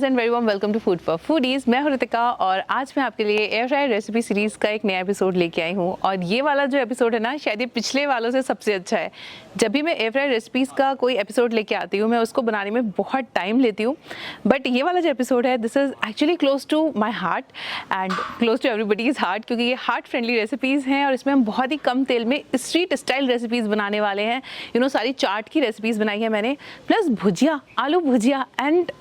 And very warm welcome to food for foodies. मैं हूं रितिका और आज मैं आपके लिए एयर फ्रायर रेसिपी सीरीज का एक नया एपिसोड लेके आई हूं। और ये वाला जो एपिसोड है ना, शायद ये पिछले वालों से सबसे अच्छा है। जब भी मैं एयर फ्रायर रेसिपीज़ का कोई एपिसोड लेके आती हूँ, मैं उसको बनाने में बहुत टाइम लेती हूँ, बट ये वाला जो एपिसोड है, this is actually close to my heart and close to everybody's heart, क्योंकि ये हार्ट फ्रेंडली रेसिपीज़ हैं और इसमें हम बहुत ही कम तेल में स्ट्रीट स्टाइल रेसिपीज़ बनाने वाले हैं। सारी चाट की रेसिपीज़ बनाई है मैंने, प्लस भुजिया, आलू भुजिया एंड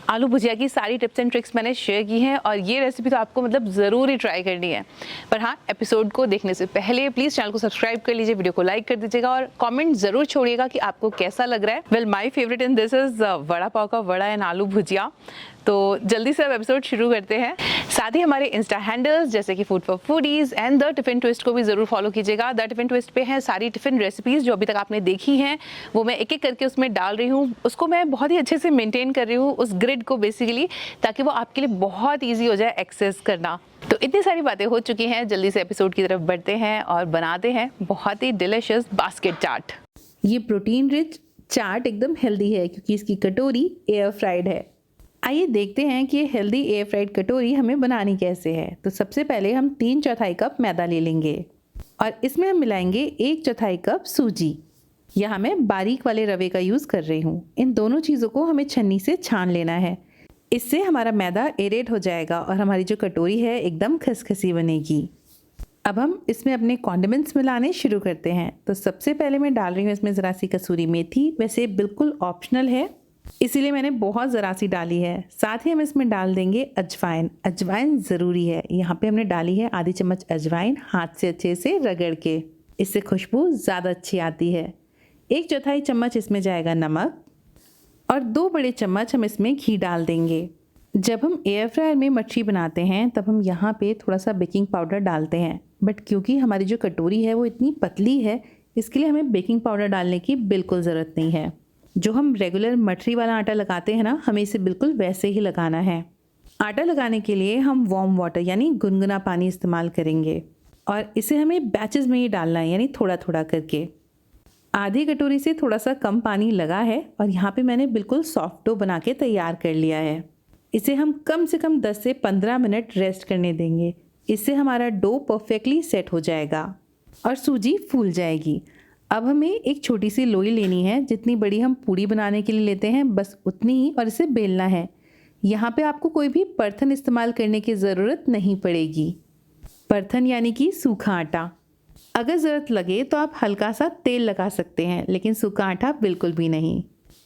आलू भुजिया की सारी टिप्स एंड ट्रिक्स मैंने शेयर की हैं। और ये रेसिपी तो आपको ज़रूर ही ट्राई करनी है। पर हाँ, एपिसोड को देखने से पहले प्लीज़ चैनल को सब्सक्राइब कर लीजिए, वीडियो को लाइक कर दीजिएगा और कमेंट ज़रूर छोड़िएगा कि आपको कैसा लग रहा है। Well, my favourite in this is vada pav का वड़ा एंड आलू भुजिया। तो जल्दी से अब एपिसोड शुरू करते हैं। साथ ही हमारे इंस्टा हैंडल्स जैसे कि food for foodies and the tiffin twist को भी ज़रूर फॉलो कीजिएगा। द टिफिन ट्विस्ट पे है सारी टिफिन रेसिपीज़ जो अभी तक आपने देखी हैं, वो मैं एक एक करके उसमें डाल रही हूँ। उसको मैं बहुत ही अच्छे से मेंटेन कर रही हूँ, उस ग्रिड को बेसिकली, ताकि वो आपके लिए बहुत ईजी हो जाए एक्सेस करना। तो इतनी सारी बातें हो चुकी हैं, जल्दी से एपिसोड की तरफ बढ़ते हैं और बनाते हैं बहुत ही डिलिशियस बास्केट चाट। ये प्रोटीन रिच चाट एकदम हेल्दी है क्योंकि इसकी कटोरी एयर फ्राइड है। आइए देखते हैं कि ये हेल्दी एयर फ्राइड कटोरी हमें बनानी कैसे है। तो सबसे पहले हम 3/4 कप मैदा ले लेंगे और इसमें हम मिलाएंगे 1/4 कप सूजी। यहाँ मैं बारीक वाले रवे का यूज़ कर रही हूँ। इन दोनों चीज़ों को हमें छन्नी से छान लेना है। इससे हमारा मैदा एरेट हो जाएगा और हमारी जो कटोरी है एकदम खसखसी बनेगी। अब हम इसमें अपने कॉन्डिमेंट्स मिलाने शुरू करते हैं। तो सबसे पहले मैं डाल रही हूँ इसमें ज़रा सी कसूरी मेथी। वैसे बिल्कुल ऑप्शनल है, इसीलिए मैंने बहुत ज़रा सी डाली है। साथ ही हम इसमें डाल देंगे अजवाइन। अजवाइन ज़रूरी है। यहाँ पे हमने डाली है आधी चम्मच अजवाइन, हाथ से अच्छे से रगड़ के। इससे खुशबू ज़्यादा अच्छी आती है। 1/4 चम्मच इसमें जाएगा नमक और 2 बड़े चम्मच हम इसमें घी डाल देंगे। जब हम एयर फ्रायर में मच्छी बनाते हैं तब हम यहाँ पे थोड़ा सा बेकिंग पाउडर डालते हैं, बट क्योंकि हमारी जो कटोरी है वो इतनी पतली है, इसके लिए हमें बेकिंग पाउडर डालने की बिल्कुल ज़रूरत नहीं है। जो हम रेगुलर मठरी वाला आटा लगाते हैं ना, हमें इसे बिल्कुल वैसे ही लगाना है। आटा लगाने के लिए हम वार्म वाटर यानी गुनगुना पानी इस्तेमाल करेंगे और इसे हमें बैचेस में ही डालना है, यानी थोड़ा थोड़ा करके। आधी कटोरी से थोड़ा सा कम पानी लगा है और यहाँ पे मैंने बिल्कुल सॉफ्ट डो बना के तैयार कर लिया है। इसे हम कम से कम 10 से 15 मिनट रेस्ट करने देंगे। इससे हमारा डो परफेक्टली सेट हो जाएगा और सूजी फूल जाएगी। अब हमें एक छोटी सी लोई लेनी है, जितनी बड़ी हम पूड़ी बनाने के लिए लेते हैं बस उतनी ही, और इसे बेलना है। यहाँ पे आपको कोई भी परथन इस्तेमाल करने की ज़रूरत नहीं पड़ेगी। परथन यानी कि सूखा आटा। अगर ज़रूरत लगे तो आप हल्का सा तेल लगा सकते हैं, लेकिन सूखा आटा बिल्कुल भी नहीं।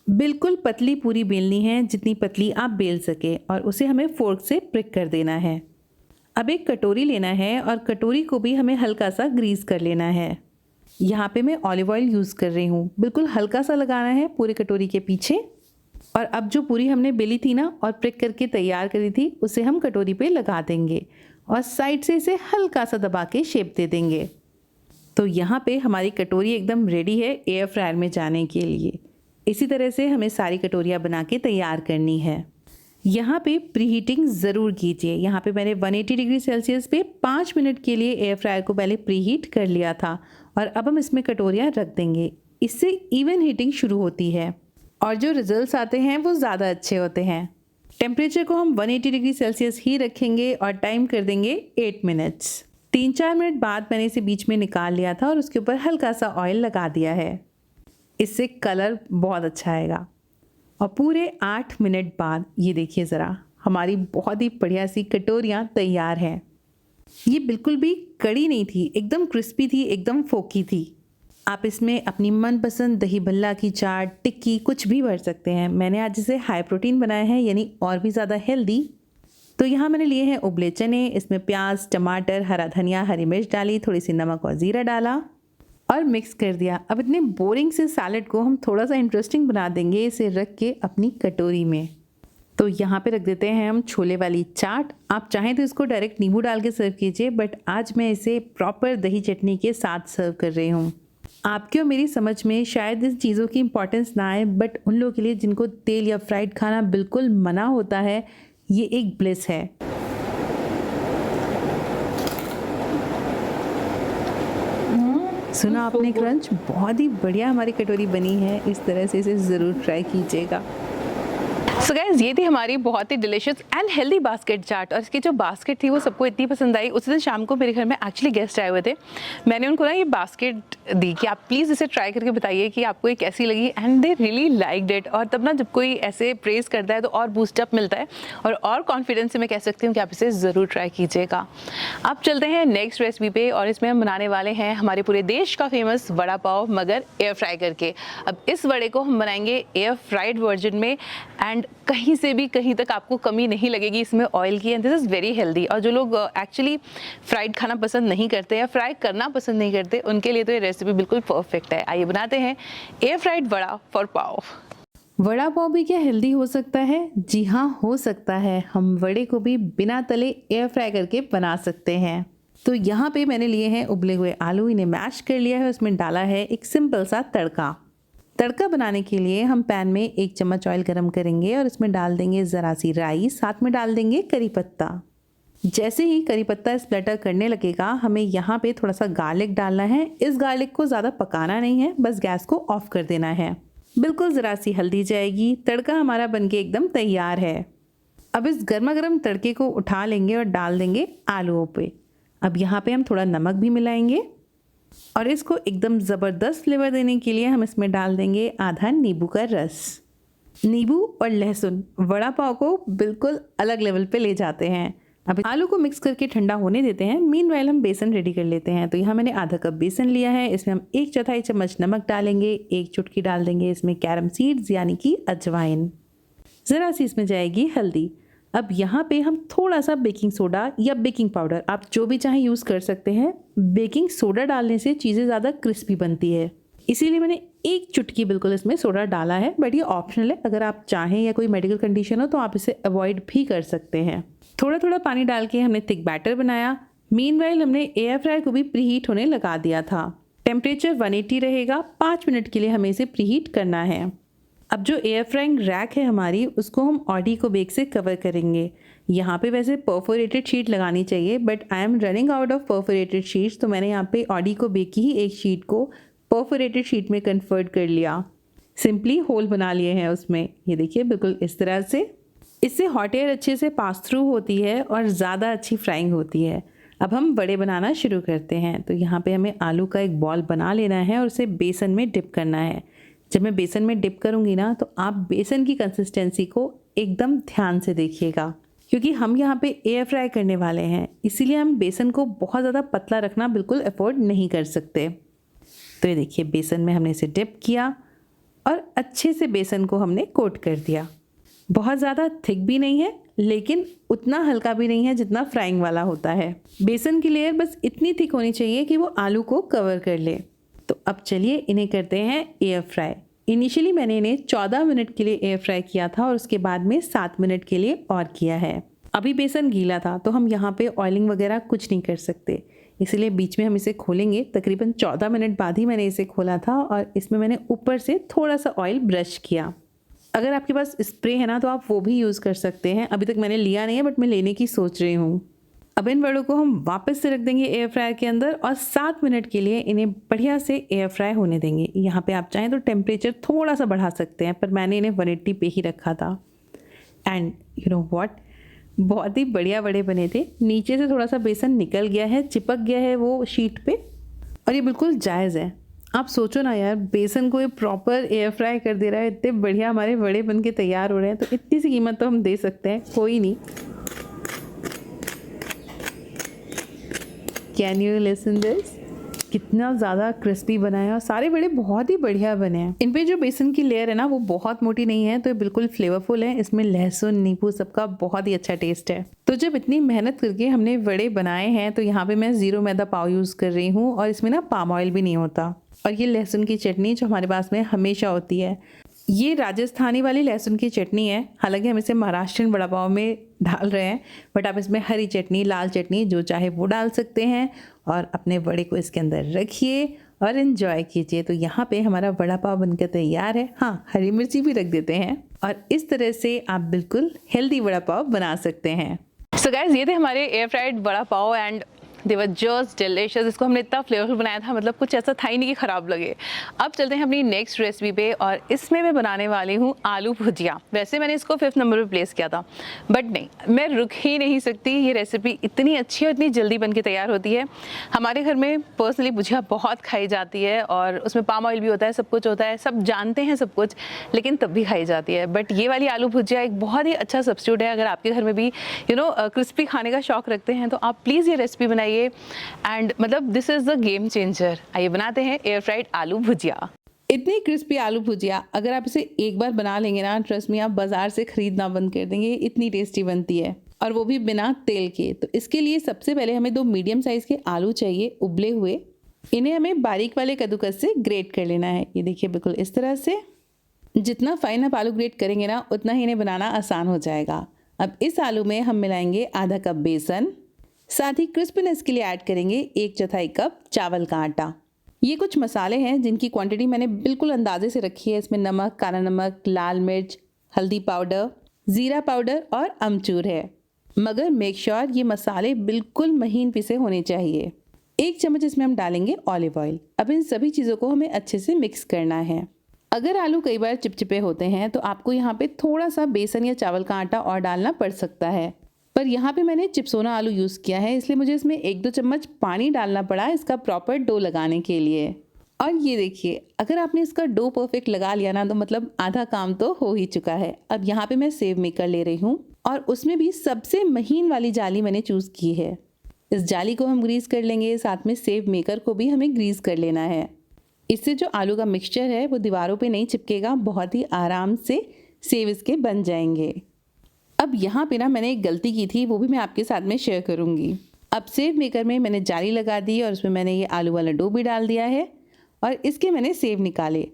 बिल्कुल पतली पूरी बेलनी है, जितनी पतली आप बेल सके, और उसे हमें फोर्क से प्रिक कर देना है। अब एक कटोरी लेना है और कटोरी को भी हमें हल्का सा ग्रीस कर लेना है। यहाँ पे मैं ऑलिव ऑयल यूज़ कर रही हूँ। बिल्कुल हल्का सा लगाना है पूरी कटोरी के पीछे। और अब जो पूरी हमने बेली थी ना और प्रिक करके तैयार करी थी, उसे हम कटोरी पे लगा देंगे और साइड से इसे हल्का सा दबा के शेप दे देंगे। तो यहाँ पे हमारी कटोरी एकदम रेडी है एयर फ्रायर में जाने के लिए। इसी तरह से हमें सारी कटोरियाँ बना के तैयार करनी है। यहाँ पे प्रीहीटिंग ज़रूर कीजिए। यहाँ पे मैंने 180 डिग्री सेल्सियस पे 5 मिनट के लिए एयर फ्रायर को पहले प्रीहीट कर लिया था और अब हम इसमें कटोरियाँ रख देंगे। इससे इवन हीटिंग शुरू होती है और जो रिजल्ट्स आते हैं वो ज़्यादा अच्छे होते हैं। टेम्परेचर को हम 180 डिग्री सेल्सियस ही रखेंगे और टाइम कर देंगे 8 मिनट्स। 3-4 मिनट बाद मैंने इसे बीच में निकाल लिया था और उसके ऊपर हल्का सा ऑयल लगा दिया है। इससे कलर बहुत अच्छा आएगा। और पूरे 8 मिनट बाद ये देखिए ज़रा, हमारी बहुत ही बढ़िया सी कटोरियाँ तैयार हैं। ये बिल्कुल भी कड़ी नहीं थी, एकदम क्रिस्पी थी, एकदम फोकी थी। आप इसमें अपनी मनपसंद दही भल्ला की चाट, टिक्की कुछ भी भर सकते हैं। मैंने आज इसे हाई प्रोटीन बनाया है, यानी और भी ज़्यादा हेल्दी। तो यहाँ मैंने लिए हैं उबले चने, इसमें प्याज, टमाटर, हरा धनिया, हरी मिर्च डाली, थोड़ी सी नमक और ज़ीरा डाला और मिक्स कर दिया। अब इतने बोरिंग से सैलेड को हम थोड़ा सा इंटरेस्टिंग बना देंगे इसे रख के अपनी कटोरी में। तो यहाँ पे रख देते हैं हम छोले वाली चाट। आप चाहें तो इसको डायरेक्ट नींबू डाल के सर्व कीजिए, बट आज मैं इसे प्रॉपर दही चटनी के साथ सर्व कर रही हूँ। आपके और मेरी समझ में शायद इन चीज़ों की इम्पोर्टेंस ना आए, बट उन लोगों के लिए जिनको तेल या फ्राइड खाना बिल्कुल मना होता है, ये एक ब्लिस है। सुना आपने क्रंच? बहुत ही बढ़िया हमारी कटोरी बनी है। इस तरह से इसे ज़रूर ट्राई कीजिएगा। सो गाइस, ये थी हमारी बहुत ही डिलिशियस एंड हेल्दी बास्केट चाट, और इसकी जो बास्केट थी वो सबको इतनी पसंद आई। उस दिन शाम को मेरे घर में एक्चुअली गेस्ट आए हुए थे। मैंने उनको ना ये बास्केट दी कि आप प्लीज़ इसे ट्राई करके बताइए कि आपको ये कैसी लगी, and they really liked it. और तब ना जब कोई ऐसे प्रेज़ करता है तो और बूस्टअप मिलता है, और कॉन्फिडेंस से मैं कह सकती हूँ कि आप इसे ज़रूर ट्राई कीजिएगा। अब चलते हैं नेक्स्ट रेसिपी पे, और इसमें हम बनाने वाले हैं हमारे पूरे देश का फेमस वड़ा पाव, मगर एयर फ्राई करके। अब इस वड़े को हम बनाएंगे एयर फ्राइड वर्जन में, एंड कहीं से भी कहीं तक आपको कमी नहीं लगेगी इसमें ऑयल की, and this is very healthy. और जो लोग एक्चुअली फ्राइड खाना पसंद नहीं करते या फ्राई करना पसंद नहीं करते, उनके लिए तो ये रेसिपी बिल्कुल परफेक्ट है। आइए बनाते हैं एयर फ्राइड वड़ा फॉर पाव। वड़ा पाव भी क्या हेल्दी हो सकता है? जी हाँ, हो सकता है। हम वड़े को भी बिना तले एयर फ्राई करके बना सकते हैं। तो यहाँ पे मैंने लिए हैं उबले हुए आलू, इन्हें मैश कर लिया है। उसमें डाला है एक सिंपल सा तड़का। तड़का बनाने के लिए हम पैन में 1 चम्मच ऑयल गरम करेंगे और इसमें डाल देंगे ज़रा सी राई, साथ में डाल देंगे करी पत्ता। जैसे ही करी पत्ता स्प्लटर करने लगेगा, हमें यहाँ पे थोड़ा सा गार्लिक डालना है। इस गार्लिक को ज़्यादा पकाना नहीं है, बस गैस को ऑफ कर देना है। बिल्कुल ज़रा सी हल्दी जाएगी। तड़का हमारा बनके एकदम तैयार है। अब इस गर्मा गर्म तड़के को उठा लेंगे और डाल देंगे आलूओं पे। अब यहाँ पे हम थोड़ा नमक भी मिलाएंगे, और इसको एकदम ज़बरदस्त फ्लेवर देने के लिए हम इसमें डाल देंगे आधा नींबू का रस। नींबू और लहसुन वड़ा पाव को बिल्कुल अलग लेवल पे ले जाते हैं। अब आलू को मिक्स करके ठंडा होने देते हैं। मीनवाइल हम बेसन रेडी कर लेते हैं। तो यहाँ मैंने आधा कप बेसन लिया है। इसमें हम 1/4 चम्मच नमक डालेंगे, 1 चुटकी डाल देंगे इसमें कैरम सीड्स यानी कि अजवाइन, ज़रा सी इसमें जाएगी हल्दी। अब यहाँ पे हम थोड़ा सा बेकिंग सोडा या बेकिंग पाउडर, आप जो भी चाहें यूज़ कर सकते हैं। बेकिंग सोडा डालने से चीज़ें ज़्यादा क्रिस्पी बनती है, इसीलिए मैंने 1 चुटकी बिल्कुल इसमें सोडा डाला है। बट ये ऑप्शनल है, अगर आप चाहें या कोई मेडिकल कंडीशन हो तो आप इसे अवॉइड भी कर सकते हैं। थोड़ा थोड़ा पानी डाल के हमने थिक बैटर बनाया। मीनवाइल हमने एयर फ्राई को भी प्रीहीट होने लगा दिया था। टेम्परेचर 180 रहेगा। 5 मिनट के लिए हमें इसे प्रीहीट करना है। अब जो एयर फ्राइंग रैक है हमारी, उसको हम ऑडी को बेक से कवर करेंगे। यहाँ पे वैसे परफोरेटेड शीट लगानी चाहिए, but I am running out of perforated sheets, तो मैंने यहाँ पे ऑडी को बेक की ही एक शीट को परफोरेटेड शीट में कन्वर्ट कर लिया। सिंपली होल बना लिए हैं उसमें, ये देखिए बिल्कुल इस तरह से। इससे हॉट एयर अच्छे से पास थ्रू होती है और ज़्यादा अच्छी फ्राइंग होती है। अब हम बड़े बनाना शुरू करते हैं। तो यहाँ पे हमें आलू का एक बॉल बना लेना है और उसे बेसन में डिप करना है। जब मैं बेसन में डिप करूँगी ना, तो आप बेसन की कंसिस्टेंसी को एकदम ध्यान से देखिएगा, क्योंकि हम यहाँ पे एयर फ्राई करने वाले हैं, इसीलिए हम बेसन को बहुत ज़्यादा पतला रखना बिल्कुल अफोर्ड नहीं कर सकते। तो ये देखिए बेसन में हमने इसे डिप किया और अच्छे से बेसन को हमने कोट कर दिया। बहुत ज़्यादा थिक भी नहीं है, लेकिन उतना हल्का भी नहीं है जितना फ्राइंग वाला होता है। बेसन की लेयर बस इतनी थिक होनी चाहिए कि वो आलू को कवर कर ले। तो अब चलिए इन्हें करते हैं एयर फ्राई। इनिशियली मैंने इन्हें 14 मिनट के लिए एयर फ्राई किया था और उसके बाद में 7 मिनट के लिए और किया है। अभी बेसन गीला था तो हम यहाँ पे ऑयलिंग वगैरह कुछ नहीं कर सकते, इसलिए बीच में हम इसे खोलेंगे। तकरीबन 14 मिनट बाद ही मैंने इसे खोला था और इसमें मैंने ऊपर से थोड़ा सा ऑयल ब्रश किया। अगर आपके पास स्प्रे है ना, तो आप वो भी यूज़ कर सकते हैं। अभी तक मैंने लिया नहीं है, बट मैं लेने की सोच रही हूँ। अब इन वड़ों को हम वापस से रख देंगे एयर फ्रायर के अंदर और 7 मिनट के लिए इन्हें बढ़िया से एयर फ्राई होने देंगे। यहाँ पे आप चाहें तो टेम्परेचर थोड़ा सा बढ़ा सकते हैं, पर मैंने इन्हें 180 पे ही रखा था। एंड यू नो व्हाट, बहुत ही बढ़िया वड़े बने थे। नीचे से थोड़ा सा बेसन निकल गया है, चिपक गया है वो शीट पे, और ये बिल्कुल जायज़ है। आप सोचो ना यार, बेसन को ये प्रॉपर एयर फ्राई कर दे रहा है, इतने बढ़िया हमारे वड़े बन के तैयार हो रहे हैं। तो इतनी सी कीमत तो हम दे सकते हैं, कोई नहीं। Can you listen this? कितना ज़्यादा क्रिस्पी बना है और सारे बड़े बहुत ही बढ़िया बने हैं। इन पे जो बेसन की लेयर है ना, वो बहुत मोटी नहीं है, तो ये बिल्कुल फ्लेवरफुल है। इसमें लहसुन, नींबू सबका बहुत ही अच्छा टेस्ट है। तो जब इतनी मेहनत करके हमने वड़े बनाए हैं, तो यहाँ पे मैं 0 मैदा पाव यूज़ कर रही हूँ और इसमें ना पाम ऑयल भी नहीं होता। और ये लहसुन की चटनी जो हमारे पास में हमेशा होती है, ये राजस्थानी वाली लहसुन की चटनी है। हालांकि हम इसे महाराष्ट्रियन वड़ा पाव में डाल रहे हैं, बट आप इसमें हरी चटनी, लाल चटनी जो चाहे वो डाल सकते हैं। और अपने वड़े को इसके अंदर रखिए और एंजॉय कीजिए। तो यहाँ पे हमारा वड़ा पाव बनकर तैयार है। हाँ, हरी मिर्ची भी रख देते हैं और इस तरह से आप बिल्कुल हेल्दी वड़ा पाव बना सकते हैं। सो गाइस, ये थे हमारे air fried vada pav and they were just delicious. इसको हमने इतना फ्लेवरफुल बनाया था, मतलब कुछ ऐसा था ही नहीं कि ख़राब लगे। अब चलते हैं अपनी नेक्स्ट रेसिपी पे और इसमें मैं बनाने वाली हूँ आलू भुजिया। वैसे मैंने इसको 5th नंबर पे प्लेस किया था, बट नहीं, मैं रुक ही नहीं सकती। ये रेसिपी इतनी अच्छी और इतनी जल्दी बन के तैयार होती है। हमारे घर में पर्सनली भुजिया बहुत खाई जाती है और उसमें पाम ऑयल भी होता है, सब कुछ होता है, सब जानते हैं सब कुछ, लेकिन तब भी खाई जाती है। बट ये वाली आलू भुजिया एक बहुत ही अच्छा सब्स्टिट्यूट है। अगर आपके घर में भी क्रिस्पी खाने का शौक रखते हैं तो आप प्लीज़ ये रेसिपी बनाइए एंड मतलब this is the game changer. आइए बनाते हैं एयर फ्राइड आलू भुजिया। इतनी क्रिस्पी आलू भुजिया अगर आप इसे एक बार बना लेंगे ना, ट्रस्ट मी, आप बाजार से खरीदना बंद कर देंगे। इतनी टेस्टी बनती है और वो भी बिना तेल के। तो इसके लिए सबसे पहले हमें 2 मीडियम साइज के आलू चाहिए, उबले हुए। इन्हें हमें बारीक वाले कद्दूकस से ग्रेट कर लेना है। ये देखिए, बिल्कुल इस तरह से। जितना फाइन आप आलू ग्रेट करेंगे ना, उतना ही इन्हें बनाना आसान हो जाएगा। अब इस आलू में हम मिलाएंगे आधा कप बेसन, साथ ही क्रिस्पीनेस के लिए ऐड करेंगे 1/4 कप चावल का आटा। ये कुछ मसाले हैं जिनकी क्वांटिटी मैंने बिल्कुल अंदाजे से रखी है। इसमें नमक, काला नमक, लाल मिर्च, हल्दी पाउडर, ज़ीरा पाउडर और अमचूर है। मगर मेक श्योर ये मसाले बिल्कुल महीन पिसे होने चाहिए। 1 चम्मच इसमें हम डालेंगे ऑलिव ऑयल। अब इन सभी चीज़ों को हमें अच्छे से मिक्स करना है। अगर आलू कई बार चिपचिपे होते हैं तो आपको यहाँ पे थोड़ा सा बेसन या चावल का आटा और डालना पड़ सकता है, पर यहाँ पे मैंने चिपसोना आलू यूज़ किया है, इसलिए मुझे इसमें 1-2 चम्मच पानी डालना पड़ा इसका प्रॉपर डो लगाने के लिए। और ये देखिए, अगर आपने इसका डो परफेक्ट लगा लिया ना, तो मतलब आधा काम तो हो ही चुका है। अब यहाँ पे मैं सेव मेकर ले रही हूँ और उसमें भी सबसे महीन वाली जाली मैंने चूज़ की है। इस जाली को हम ग्रीस कर लेंगे, साथ में सेव मेकर को भी हमें ग्रीस कर लेना है। इससे जो आलू का मिक्सचर है वो दीवारों पे नहीं चिपकेगा, बहुत ही आराम से सेव इसके बन जाएंगे। अब यहाँ पे ना मैंने एक गलती की थी, वो भी मैं आपके साथ में शेयर करूँगी। अब सेव मेकर में मैंने जाली लगा दी और उसमें मैंने ये आलू वाला डो भी डाल दिया है और इसके मैंने सेव निकाले।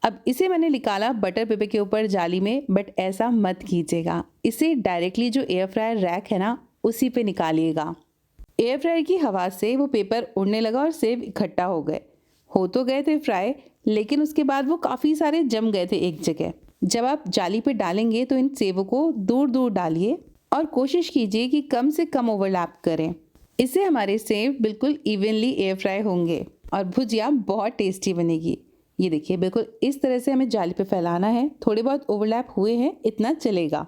अब इसे मैंने निकाला बटर पेपर के ऊपर जाली में, बट ऐसा मत कीजिएगा। इसे डायरेक्टली जो एयर फ्रायर रैक है ना, उसी पे निकालिएगा। एयर फ्रायर की हवा से वो पेपर उड़ने लगा और सेव इकट्ठा हो गए। हो तो गए थे फ्राई, लेकिन उसके बाद वो काफ़ी सारे जम गए थे एक जगह। जब आप जाली पे डालेंगे तो इन सेवों को दूर दूर डालिए और कोशिश कीजिए कि कम से कम ओवरलैप करें। इससे हमारे सेव बिल्कुल इवनली एयर फ्राई होंगे और भुजिया बहुत टेस्टी बनेगी। ये देखिए, बिल्कुल इस तरह से हमें जाली पे फैलाना है। थोड़े बहुत ओवरलैप हुए हैं, इतना चलेगा।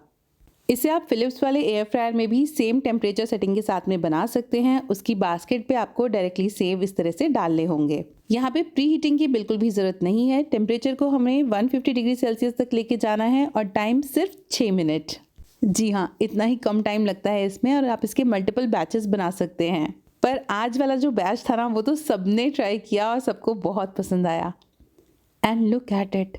इसे आप फिलिप्स वाले एयर फ्रायर में भी सेम टेम्परेचर सेटिंग के साथ में बना सकते हैं। उसकी बास्केट पे आपको डायरेक्टली सेव इस तरह से डालने होंगे। यहाँ पे प्री हीटिंग की बिल्कुल भी ज़रूरत नहीं है। टेम्परेचर को हमें 150 डिग्री सेल्सियस तक लेके जाना है और टाइम सिर्फ 6 मिनट। जी हाँ, इतना ही कम टाइम लगता है इसमें और आप इसके मल्टीपल बैचेस बना सकते हैं। पर आज वाला जो बैच था ना, वो तो सबने ट्राई किया और सबको बहुत पसंद आया। एंड लुक एट इट,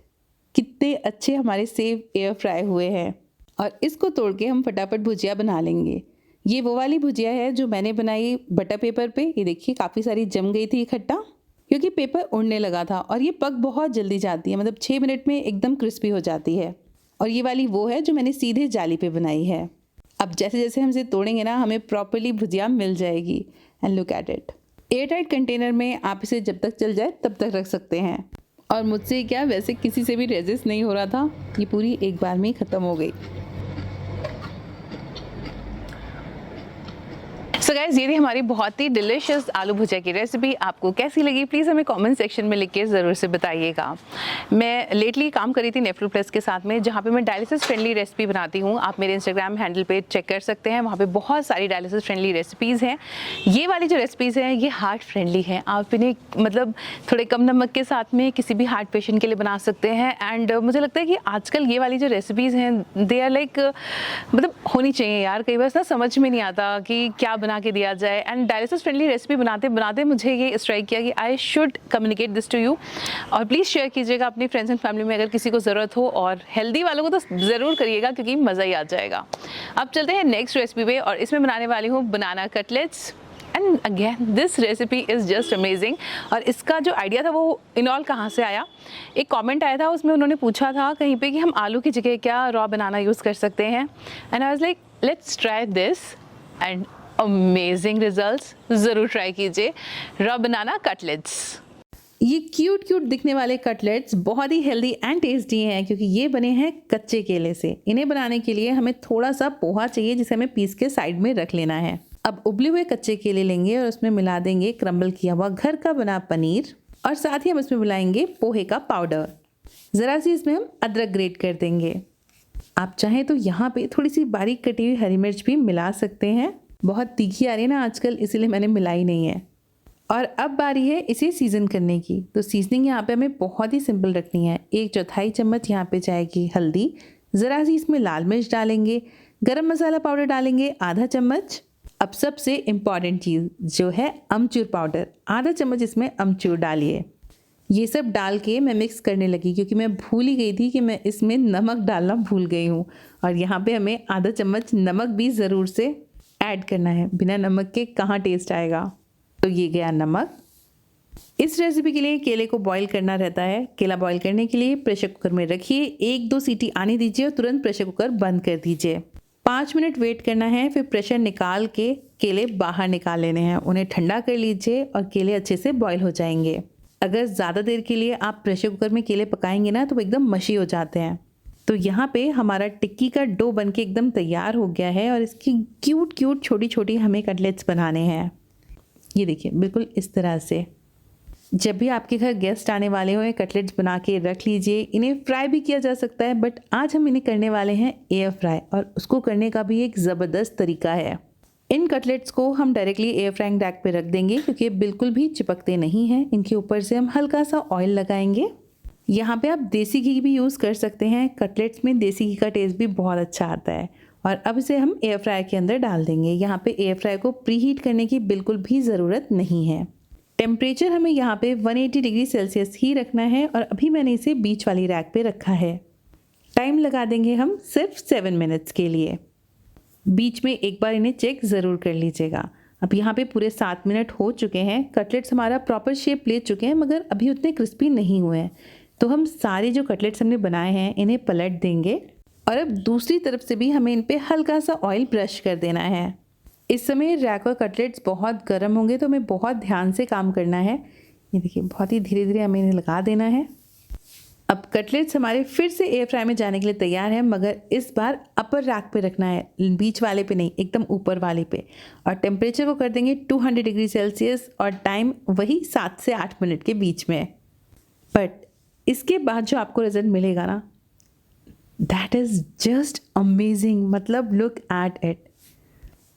कितने अच्छे हमारे सेव एयर फ्राई हुए हैं। और इसको तोड़ के हम फटाफट भुजिया बना लेंगे। ये वो वाली भुजिया है जो मैंने बनाई बटर पेपर पे। ये देखिए, काफ़ी सारी जम गई थी इकट्ठा, क्योंकि पेपर उड़ने लगा था। और ये पक बहुत जल्दी जाती है, मतलब 6 मिनट में एकदम क्रिस्पी हो जाती है। और ये वाली वो है जो मैंने सीधे जाली पे बनाई है। अब जैसे जैसे हम इसे तोड़ेंगे ना, हमें प्रॉपरली भुजिया मिल जाएगी। And look at it. Air tight container में आप इसे जब तक चल जाए तब तक रख सकते हैं। और मुझसे क्या, वैसे किसी से भी रेजिस्ट नहीं हो रहा था, ये पूरी एक बार में ही ख़त्म हो गई। सो गाइस, ये थी हमारी बहुत ही डिलिशियस आलू भुजिया की रेसिपी। आपको कैसी लगी प्लीज़ हमें कमेंट सेक्शन में लिख के ज़रूर से बताइएगा। मैं लेटली काम करी थी नेफ्लू प्लस के साथ में, जहाँ पे मैं डायलिसिस फ्रेंडली रेसिपी बनाती हूँ। आप मेरे इंस्टाग्राम हैंडल पे चेक कर सकते हैं, वहाँ पे बहुत सारी डायलिसिस फ्रेंडली रेसिपीज़ हैं। ये वाली जो रेसिपीज़ हैं ये हार्ट फ्रेंडली हैं। आप इन्हें मतलब थोड़े कम नमक के साथ में किसी भी हार्ट पेशेंट के लिए बना सकते हैं। एंड मुझे लगता है कि आजकल ये वाली जो रेसिपीज़ हैं दे आर लाइक, मतलब होनी चाहिए यार। कई बार ना समझ में नहीं आता कि क्या बना के दिया जाए। एंड डायलिसिस फ्रेंडली रेसिपी बनाते बनाते मुझे ये स्ट्राइक किया कि I should communicate this to you. और प्लीज़ शेयर कीजिएगा अपनी फ्रेंड्स एंड फैमिली में अगर किसी को ज़रूरत हो, और हेल्दी वालों को तो ज़रूर करिएगा क्योंकि मज़ा ही आ जाएगा। अब चलते हैं नेक्स्ट रेसिपी पे और इसमें बनाने वाली हूँ banana cutlets. And again this recipe is just amazing. और इसका जो आइडिया था वो इनऑल कहाँ से आया, एक कमेंट आया था, उसमें उन्होंने पूछा था कहीं पे कि हम आलू की जगह क्या रॉ बनाना यूज़ कर सकते हैं। And I was like let's try this and amazing results. ज़रूर ट्राई कीजिए रॉ बनाना कटलेट्स। ये क्यूट क्यूट दिखने वाले कटलेट्स बहुत ही हेल्दी एंड टेस्टी हैं क्योंकि ये बने हैं कच्चे केले से। इन्हें बनाने के लिए हमें थोड़ा सा पोहा चाहिए जिसे हमें पीस के साइड में रख लेना है। अब उबले हुए कच्चे केले लेंगे और उसमें मिला देंगे क्रम्बल किया हुआ घर का बना पनीर और साथ ही हम इसमें मिलाएंगे पोहे का पाउडर। ज़रा सी इसमें हम अदरक ग्रेट कर देंगे। आप चाहें तो यहाँ पे थोड़ी सी बारीक कटी हुई हरी मिर्च भी मिला सकते हैं। बहुत तीखी आ रही है ना आजकल, इसीलिए मैंने मिलाई नहीं है। और अब बारी है इसे सीजन करने की। तो सीजनिंग यहाँ पे हमें बहुत ही सिंपल रखनी है। 1/4 चम्मच यहाँ पे जाएगी हल्दी, ज़रा सी इसमें लाल मिर्च डालेंगे, गरम मसाला पाउडर डालेंगे आधा चम्मच। अब सबसे इम्पॉर्टेंट चीज़ जो है अमचूर पाउडर, आधा चम्मच इसमें अमचूर डालिए। ये सब डाल के मैं मिक्स करने लगी क्योंकि मैं भूल ही गई थी कि मैं इसमें नमक डालना भूल गई हूँ। और यहाँ पे हमें आधा चम्मच नमक भी ज़रूर से ऐड करना है, बिना नमक के कहाँ टेस्ट आएगा। तो ये गया नमक। इस रेसिपी के लिए केले को बॉईल करना रहता है। केला बॉईल करने के लिए प्रेशर कुकर में रखिए, 1-2 सीटी आने दीजिए और तुरंत प्रेशर कुकर बंद कर दीजिए। 5 मिनट वेट करना है, फिर प्रेशर निकाल के केले बाहर निकाल लेने हैं। उन्हें ठंडा कर लीजिए और केले अच्छे से बॉईल हो जाएंगे। अगर ज़्यादा देर के लिए आप प्रेशर कुकर में केले पकाएंगे ना तो वो एकदम मशी हो जाते हैं। तो यहाँ पे हमारा टिक्की का डो बनके एकदम तैयार हो गया है और इसकी क्यूट क्यूट छोटी छोटी हमें कटलेट्स बनाने हैं। ये देखिए बिल्कुल इस तरह से। जब भी आपके घर गेस्ट आने वाले हो कटलेट्स बना के रख लीजिए। इन्हें फ्राई भी किया जा सकता है बट आज हम इन्हें करने वाले हैं एयर फ्राई, और उसको करने का भी एक ज़बरदस्त तरीका है। इन कटलेट्स को हम डायरेक्टली एयर फ्राइंग रैक पे रख देंगे क्योंकि ये बिल्कुल भी चिपकते नहीं हैं। इनके ऊपर से हम हल्का सा ऑयल लगाएंगे। यहाँ पे आप देसी घी भी यूज़ कर सकते हैं। कटलेट्स में देसी घी का टेस्ट भी बहुत अच्छा आता है। और अब इसे हम एयर फ्रायर के अंदर डाल देंगे। यहाँ पे एयर फ्रायर को प्री हीट करने की बिल्कुल भी ज़रूरत नहीं है। टेम्परेचर हमें यहाँ पे 180 डिग्री सेल्सियस ही रखना है और अभी मैंने इसे बीच वाली रैक पे रखा है। टाइम लगा देंगे हम सिर्फ 7 मिनट्स के लिए। बीच में एक बार इन्हें चेक ज़रूर कर लीजिएगा। अब यहाँ पे पूरे 7 मिनट हो चुके हैं। कटलेट्स हमारा प्रॉपर शेप ले चुके हैं मगर अभी उतने क्रिस्पी नहीं हुए हैं। तो हम सारे जो कटलेट्स हमने बनाए हैं इन्हें पलट देंगे और अब दूसरी तरफ से भी हमें इन पे हल्का सा ऑयल ब्रश कर देना है। इस समय रैक और कटलेट्स बहुत गर्म होंगे तो हमें बहुत ध्यान से काम करना है। ये देखिए बहुत ही धीरे धीरे हमें इन्हें लगा देना है। अब कटलेट्स हमारे फिर से एयर फ्राई में जाने के लिए तैयार हैं मगर इस बार अपर रैक पे रखना है, बीच वाले पे नहीं, एकदम ऊपर वाले पे। और टेम्परेचर को कर देंगे 200 डिग्री सेल्सियस और टाइम वही 7 से 8 मिनट के बीच में। बट इसके बाद जो आपको रिजल्ट मिलेगा ना, दैट इज़ जस्ट अमेजिंग। मतलब लुक एट इट,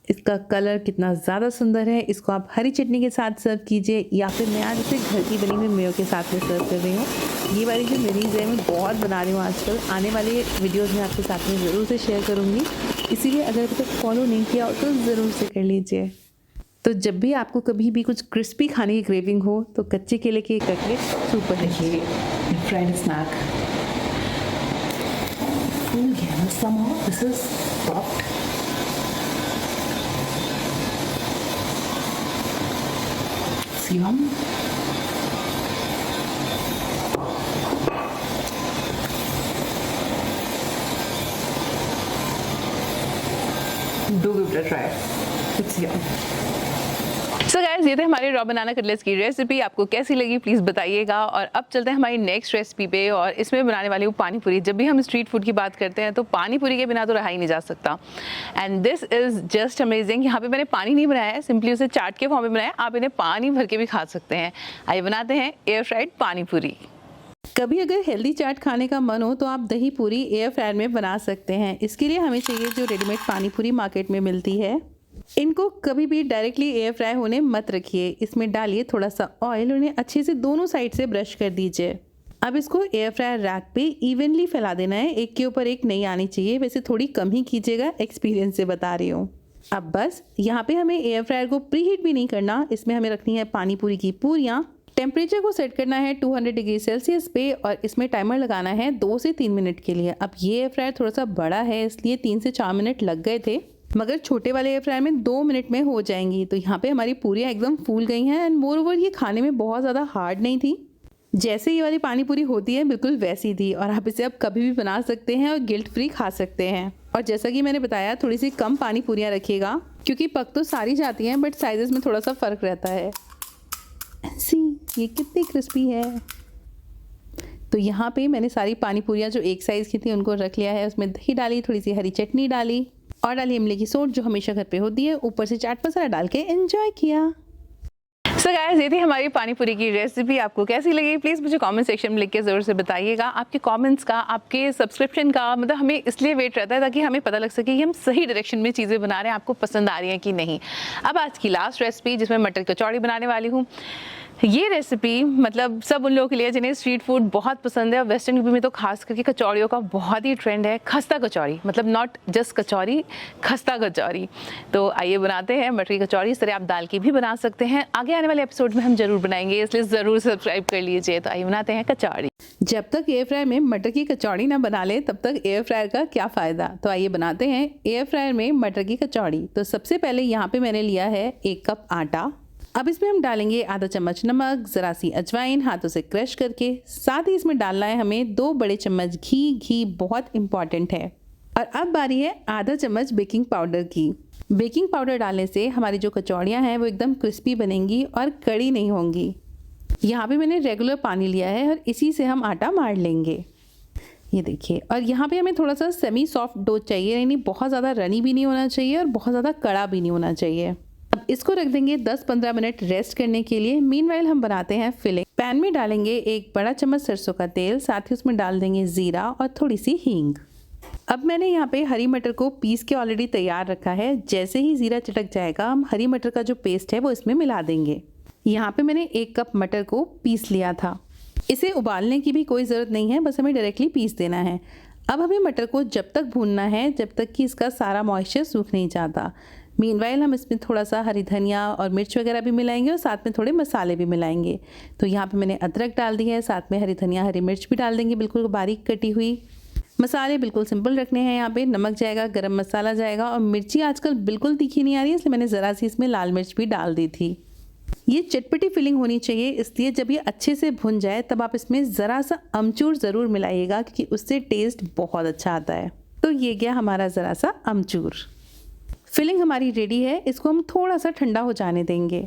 इसका कलर कितना ज़्यादा सुंदर है। इसको आप हरी चटनी के साथ सर्व कीजिए या फिर मैं आज इसे घर की बनी हुई मेयो के साथ में सर्व कर रही हूँ। ये वाली जो मेरीज़ है मैं बहुत बना रही हूँ आजकल। आने वाले वीडियोज़ में आपके साथ में ज़रूर से शेयर करूँगी, इसीलिए अगर अभी तक फॉलो नहीं किया हो तो ज़रूर से कर लीजिए। तो जब भी आपको कभी भी कुछ क्रिस्पी खाने की क्रेविंग हो तो कच्चे केले के कटलेट सुपर है। फ्राइड स्नैक फुल गया somehow this is popped. It's yum. Do give it a try. It's yum. So guys, ये थे हमारे रॉ बनाना कटलेट्स की रेसिपी। आपको कैसी लगी प्लीज़ बताइएगा। और अब चलते हैं हमारी नेक्स्ट रेसिपी पे, और इसमें बनाने वाली हूँ पानी पूरी। जब भी हम स्ट्रीट फूड की बात करते हैं तो पानी पूरी के बिना तो रहा ही नहीं जा सकता। And this is just amazing. यहाँ पे मैंने पानी नहीं बनाया है, सिंपली उसे चाट के फॉर्म में बनाया। आप इन्हें पानी भर के भी खा सकते हैं। आइए बनाते हैं एयर फ्राइड पानी पूरी। कभी अगर हेल्दी चाट खाने का मन हो तो आप दही पूरी एयर फ्रायर में बना सकते हैं। इसके लिए हमें चाहिए जो रेडीमेड पानी पूरी मार्केट में मिलती है। इनको कभी भी डायरेक्टली एयर फ्राई होने मत रखिए। इसमें डालिए थोड़ा सा ऑयल, उन्हें अच्छे से दोनों साइड से ब्रश कर दीजिए। अब इसको एयर फ्रायर रैक पे इवनली फैला देना है, एक के ऊपर एक नहीं आनी चाहिए। वैसे थोड़ी कम ही कीजिएगा, एक्सपीरियंस से बता रही हूँ। अब बस यहाँ पे हमें एयर फ्रायर को प्री हीट भी नहीं करना। इसमें हमें रखनी है पानी पूरी की पूरियाँ। टेम्परेचर को सेट करना है 200 डिग्री सेल्सियस पे और इसमें टाइमर लगाना है 2 से 3 मिनट के लिए। अब ये एयर फ्रायर थोड़ा सा बड़ा है इसलिए 3 से 4 मिनट लग गए थे, मगर छोटे वाले एयर फ्रायर में 2 मिनट में हो जाएंगी। तो यहाँ पे हमारी पूरियाँ एकदम फूल गई हैं एंड मोर ओवर ये खाने में बहुत ज़्यादा हार्ड नहीं थी। जैसे ये वाली पानी पूरी होती है बिल्कुल वैसी थी, और आप इसे अब कभी भी बना सकते हैं और गिल्ट फ्री खा सकते हैं। और जैसा कि मैंने बताया थोड़ी सी कम पानी पूरियाँ रखिएगा क्योंकि पक तो सारी जाती हैं बट साइजेस में थोड़ा सा फ़र्क रहता है। सी ये कितनी क्रिस्पी है। तो यहाँ पे मैंने सारी पानी पूरियाँ जो एक साइज़ की थी उनको रख लिया है। उसमें दही डाली, थोड़ी सी हरी चटनी डाली और डाली इमली की सोट जो हमेशा घर पे होती है, ऊपर से चाट मसाला डाल के एंजॉय किया। सो गाइस, ये थी हमारी पानी पूरी की रेसिपी। आपको कैसी लगी प्लीज़ मुझे कमेंट सेक्शन में लिख के ज़रूर से बताइएगा। आपके कमेंट्स का, आपके सब्सक्रिप्शन का मतलब हमें इसलिए वेट रहता है ताकि हमें पता लग सके कि हम सही डायरेक्शन में चीज़ें बना रहे हैं, आपको पसंद आ रही हैं कि नहीं। अब आज की लास्ट रेसिपी जिसमें मटर कचौड़ी बनाने वाली हूँ। ये रेसिपी मतलब सब उन लोगों के लिए जिन्हें स्ट्रीट फूड बहुत पसंद है और वेस्टर्न यूपी में तो खास करके कचौड़ियों का बहुत ही ट्रेंड है। खस्ता कचौड़ी मतलब नॉट जस्ट कचौड़ी, खस्ता कचौड़ी। तो आइए बनाते हैं मटर की कचौड़ी। इस तरह आप दाल की भी बना सकते हैं, आगे आने वाले एपिसोड में हम जरूर बनाएंगे, इसलिए ज़रूर सब्सक्राइब कर लीजिए। तो आइए बनाते हैं कचौड़ी। जब तक एयर फ्रायर में मटर की कचौड़ी ना बना ले तब तक एयर फ्रायर का क्या फ़ायदा। तो आइए बनाते हैं एयर फ्रायर में मटर की कचौड़ी। तो सबसे पहले यहाँ पे मैंने लिया है 1 कप आटा। अब इसमें हम डालेंगे आधा चम्मच नमक, ज़रा सी अजवाइन हाथों से क्रश करके। साथ ही इसमें डालना है हमें 2 बड़े चम्मच घी। घी बहुत इंपॉर्टेंट है। और अब बारी है आधा चम्मच बेकिंग पाउडर की। बेकिंग पाउडर डालने से हमारी जो कचौड़ियाँ हैं वो एकदम क्रिस्पी बनेंगी और कड़ी नहीं होंगी। यहाँ पे मैंने रेगुलर पानी लिया है और इसी से हम आटा मार लेंगे। ये देखिए। और यहाँ पे हमें थोड़ा सा सेमी सॉफ्ट डो चाहिए, यानी बहुत ज़्यादा रनी भी नहीं होना चाहिए और बहुत ज़्यादा कड़ा भी नहीं होना चाहिए। अब इसको रख देंगे 10-15 मिनट रेस्ट करने के लिए। मीनवाइल हम बनाते हैं फिलिंग। पैन में डालेंगे 1 बड़ा चम्मच सरसों का तेल, साथ ही उसमें डाल देंगे ज़ीरा और थोड़ी सी हींग। अब मैंने यहाँ पे हरी मटर को पीस के ऑलरेडी तैयार रखा है। जैसे ही ज़ीरा चटक जाएगा हम हरी मटर का जो पेस्ट है वो इसमें मिला देंगे। यहाँ पे मैंने 1 कप मटर को पीस लिया था। इसे उबालने की भी कोई ज़रूरत नहीं है, बस हमें डायरेक्टली पीस देना है। अब हमें मटर को जब तक भूनना है जब तक कि इसका सारा मॉइस्चर सूख नहीं जाता। मीनवाइल हम इसमें थोड़ा सा हरी धनिया और मिर्च वगैरह भी मिलाएंगे और साथ में थोड़े मसाले भी मिलाएंगे। तो यहाँ पे मैंने अदरक डाल दी है, साथ में हरी धनिया हरी मिर्च भी डाल देंगे बिल्कुल बारीक कटी हुई। मसाले बिल्कुल सिंपल रखने हैं। यहाँ पे नमक जाएगा, गरम मसाला जाएगा और मिर्ची आजकल बिल्कुल तीखी नहीं आ रही है, इसलिए मैंने ज़रा सी इसमें लाल मिर्च भी डाल दी थी। ये चटपटी फीलिंग होनी चाहिए, इसलिए जब ये अच्छे से भुन जाए तब आप इसमें ज़रा सा अमचूर ज़रूर मिलाइएगा क्योंकि उससे टेस्ट बहुत अच्छा आता है। तो ये गया हमारा ज़रा सा अमचूर। फिलिंग हमारी रेडी है। इसको हम थोड़ा सा ठंडा हो जाने देंगे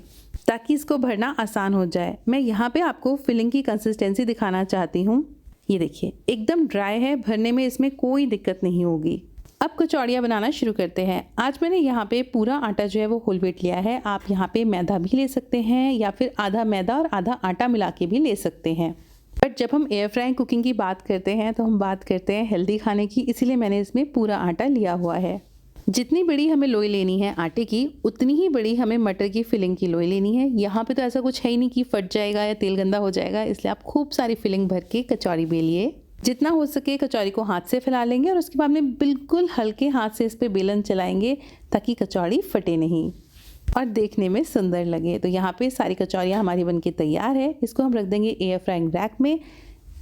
ताकि इसको भरना आसान हो जाए। मैं यहाँ पे आपको फिलिंग की कंसिस्टेंसी दिखाना चाहती हूँ। ये देखिए एकदम ड्राई है, भरने में इसमें कोई दिक्कत नहीं होगी। अब कचौड़ियाँ बनाना शुरू करते हैं। आज मैंने यहाँ पे पूरा आटा जो है वो होल व्हीट लिया है। आप यहाँ पे मैदा भी ले सकते हैं या फिर आधा मैदा और आधा आटा मिला के भी ले सकते हैं। बट जब हम एयर फ्राई कुकिंग की बात करते हैं तो हम बात करते हैं हेल्दी खाने की, इसीलिए मैंने इसमें पूरा आटा लिया हुआ है। जितनी बड़ी हमें लोई लेनी है आटे की उतनी ही बड़ी हमें मटर की फिलिंग की लोई लेनी है। यहाँ पे तो ऐसा कुछ है ही नहीं कि फट जाएगा या तेल गंदा हो जाएगा, इसलिए आप खूब सारी फिलिंग भर के कचौड़ी बेलिए। जितना हो सके कचौड़ी को हाथ से फैला लेंगे और उसके बाद में बिल्कुल हल्के हाथ से इस पर बेलन चलाएंगे ताकि कचौड़ी फटे नहीं और देखने में सुंदर लगे। तो यहाँ पे सारी कचौड़ियाँ हमारी बनके तैयार है। इसको हम रख देंगे एयर फ्राइंग रैक में।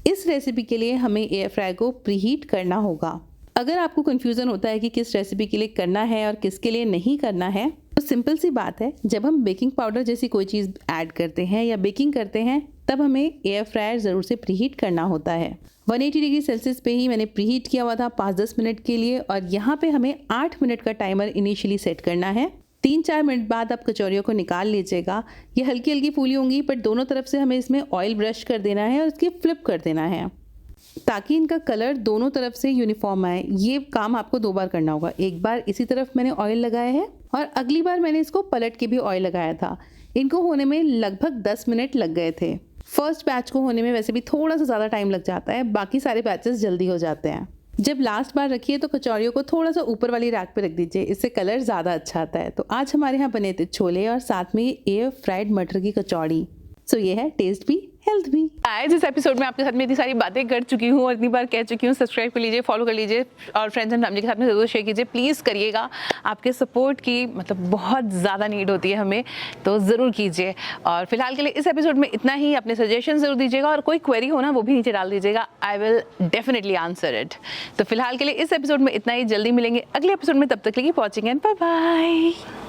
इस रेसिपी के लिए हमें एयर फ्राई को प्रीहीट करना होगा। अगर आपको कन्फ्यूज़न होता है कि किस रेसिपी के लिए करना है और किसके लिए नहीं करना है, तो सिंपल सी बात है, जब हम बेकिंग पाउडर जैसी कोई चीज़ ऐड करते हैं या बेकिंग करते हैं तब हमें एयर फ्रायर ज़रूर से प्रीहीट करना होता है। 180 डिग्री सेल्सियस पे ही मैंने प्रीहीट किया हुआ था 5-10 मिनट के लिए और यहाँ पे हमें 8 मिनट का टाइमर इनिशियली सेट करना है। 3-4 मिनट बाद आप कचौरियों को निकाल लीजिएगा। ये हल्की हल्की फूली होंगी, बट दोनों तरफ से हमें इसमें ऑयल ब्रश कर देना है और इसकी फ्लिप कर देना है ताकि इनका कलर दोनों तरफ से यूनिफॉर्म आए। ये काम आपको 2 बार करना होगा। एक बार इसी तरफ मैंने ऑयल लगाया है और अगली बार मैंने इसको पलट के भी ऑयल लगाया था। इनको होने में लगभग 10 मिनट लग गए थे। फर्स्ट बैच को होने में वैसे भी थोड़ा सा ज़्यादा टाइम लग जाता है, बाकी सारे बैचेस जल्दी हो जाते हैं। जब लास्ट बार रखिए तो कचौरियों को थोड़ा सा ऊपर वाली रैक पे रख दीजिए, इससे कलर ज़्यादा अच्छा आता है। तो आज हमारे यहाँ बने थे छोले और साथ में एयर फ्राइड मटर की कचौड़ी। सो ये है टेस्ट भी हेल्थ भी। आज इस एपिसोड में आपके साथ में इतनी सारी बातें कर चुकी हूँ और इतनी बार कह चुकी हूँ। सब्सक्राइब कर लीजिए, फॉलो कर लीजिए और फ्रेंड्स एंड फैमिली के साथ में ज़रूर शेयर कीजिए। प्लीज़ करिएगा, आपके सपोर्ट की मतलब बहुत ज़्यादा नीड होती है हमें, तो ज़रूर कीजिए। और फिलहाल के लिए इस एपिसोड में इतना ही। अपने सजेशन ज़रूर दीजिएगा और कोई क्वेरी हो ना वो भी नीचे डाल दीजिएगा। I will definitely answer it. तो फिलहाल के लिए इस एपिसोड में इतना ही। जल्दी मिलेंगे अगले एपिसोड में, तब तक के लिए वॉचिंग एंड बाय बाय।